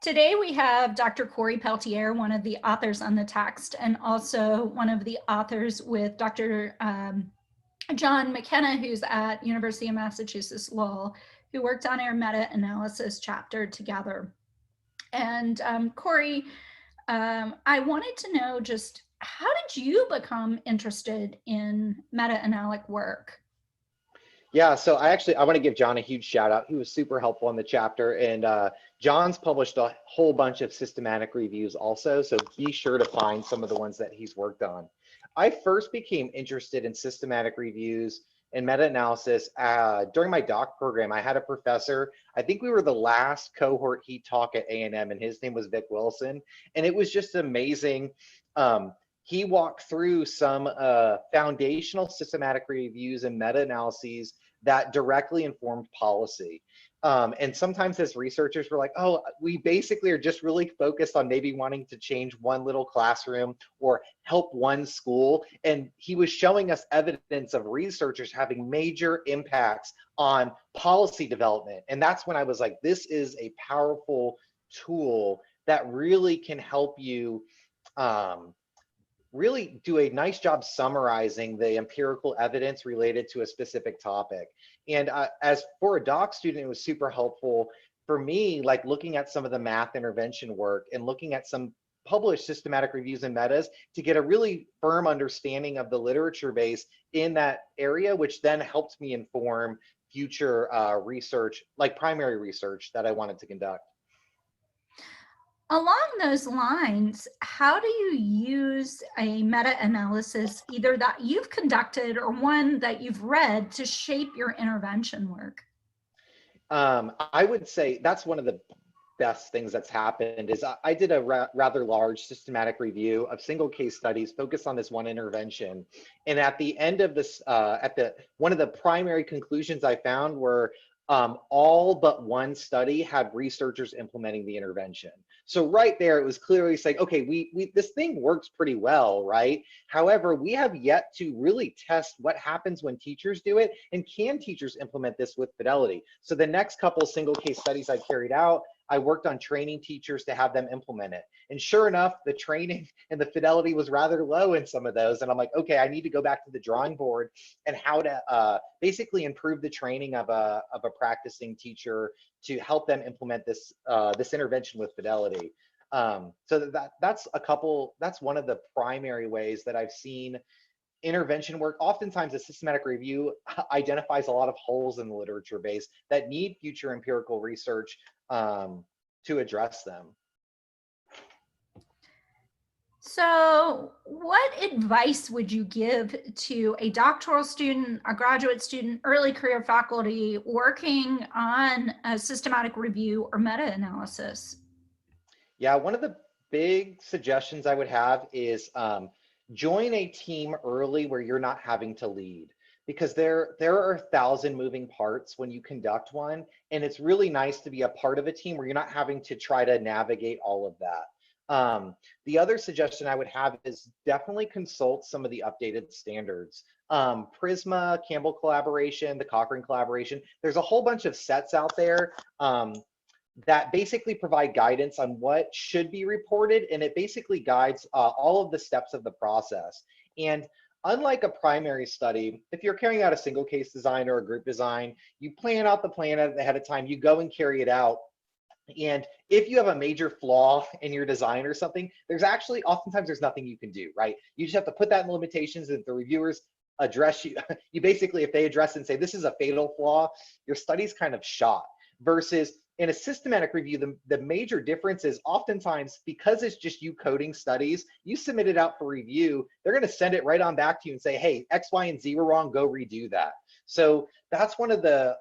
Today we have Dr. Corey Peltier, one of the authors on the text, and also one of the authors with Dr. John McKenna, who's at University of Massachusetts Lowell, who worked on our meta-analysis chapter together. And Corey, I wanted to know just how did you become interested in meta-analytic work? Yeah, so I want to give John a huge shout out. He was super helpful in the chapter, and John's published a whole bunch of systematic reviews also, so be sure to find some of the ones that he's worked on. I first became interested in systematic reviews and meta-analysis during my doc program. I had a professor, I think we were the last cohort he taught at A&M, and his name was Vic Wilson, and it was just amazing. He walked through some foundational systematic reviews and meta-analyses that directly informed policy. And sometimes as researchers, we're like, oh, we basically are just really focused on maybe wanting to change one little classroom or help one school. And he was showing us evidence of researchers having major impacts on policy development. And that's when I was like, this is a powerful tool that really can help you really do a nice job summarizing the empirical evidence related to a specific topic. And as for a doc student, it was super helpful for me, like looking at some of the math intervention work and looking at some published systematic reviews and metas to get a really firm understanding of the literature base in that area, which then helped me inform future research, like primary research that I wanted to conduct. Along those lines, how do you use a meta-analysis, either that you've conducted or one that you've read, to shape your intervention work? I would say that's one of the best things that's happened is I did a rather large systematic review of single case studies focused on this one intervention. And at the end of this, one of the primary conclusions I found were all but one study had researchers implementing the intervention. So right there, it was clearly saying, okay, this thing works pretty well, right? However, we have yet to really test what happens when teachers do it, and can teachers implement this with fidelity? So the next couple single case studies I carried out, I worked on training teachers to have them implement it. And sure enough, the training and the fidelity was rather low in some of those. And I'm like, okay, I need to go back to the drawing board and how to basically improve the training of a practicing teacher to help them implement this this intervention with fidelity. So that's one of the primary ways that I've seen intervention work. Oftentimes a systematic review identifies a lot of holes in the literature base that need future empirical research to address them. So what advice would you give to a doctoral student, a graduate student, early career faculty working on a systematic review or meta-analysis? Yeah, one of the big suggestions I would have is join a team early where you're not having to lead, because there are 1,000 moving parts when you conduct one, and it's really nice to be a part of a team where you're not having to try to navigate all of that. The other suggestion I would have is definitely consult some of the updated standards. Prisma, Campbell collaboration, the Cochrane collaboration, there's a whole bunch of sets out there that basically provide guidance on what should be reported, and it basically guides all of the steps of the process. And unlike a primary study, if you're carrying out a single case design or a group design, you plan out the plan ahead of time, you go and carry it out. And if you have a major flaw in your design or something, oftentimes there's nothing you can do, right? You just have to put that in the limitations, and if the reviewers address you basically, if they address and say, this is a fatal flaw, your study's kind of shot. Versus in a systematic review, the major difference is oftentimes, because it's just you coding studies, you submit it out for review, they're going to send it right on back to you and say, hey, X, Y, and Z were wrong, go redo that. So that's one of the,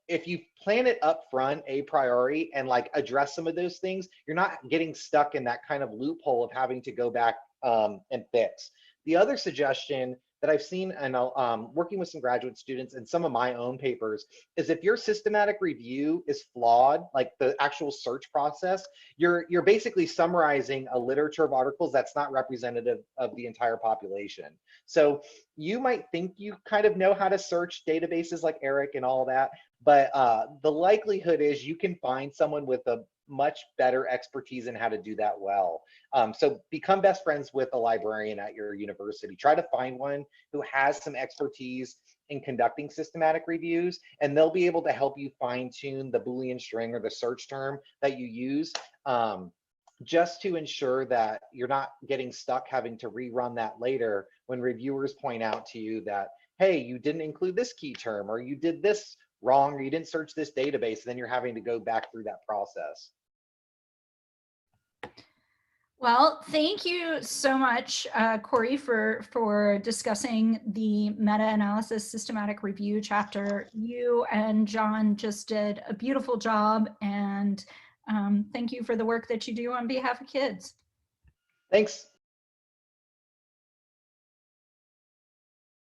if you plan it up front, a priori, and like address some of those things, you're not getting stuck in that kind of loophole of having to go back and fix. The other suggestion that I've seen, and working with some graduate students and some of my own papers, is if your systematic review is flawed, like the actual search process, you're basically summarizing a literature of articles that's not representative of the entire population. So you might think you kind of know how to search databases like Eric and all that, but the likelihood is you can find someone with a much better expertise in how to do that well. So become best friends with a librarian at your university. Try to find one who has some expertise in conducting systematic reviews, and they'll be able to help you fine tune the Boolean string or the search term that you use, just to ensure that you're not getting stuck having to rerun that later when reviewers point out to you that, hey, you didn't include this key term, or you did this wrong, or you didn't search this database, then you're having to go back through that process. Well, thank you so much, Corey, for discussing the meta-analysis systematic review chapter. You and John just did a beautiful job, and thank you for the work that you do on behalf of kids. Thanks.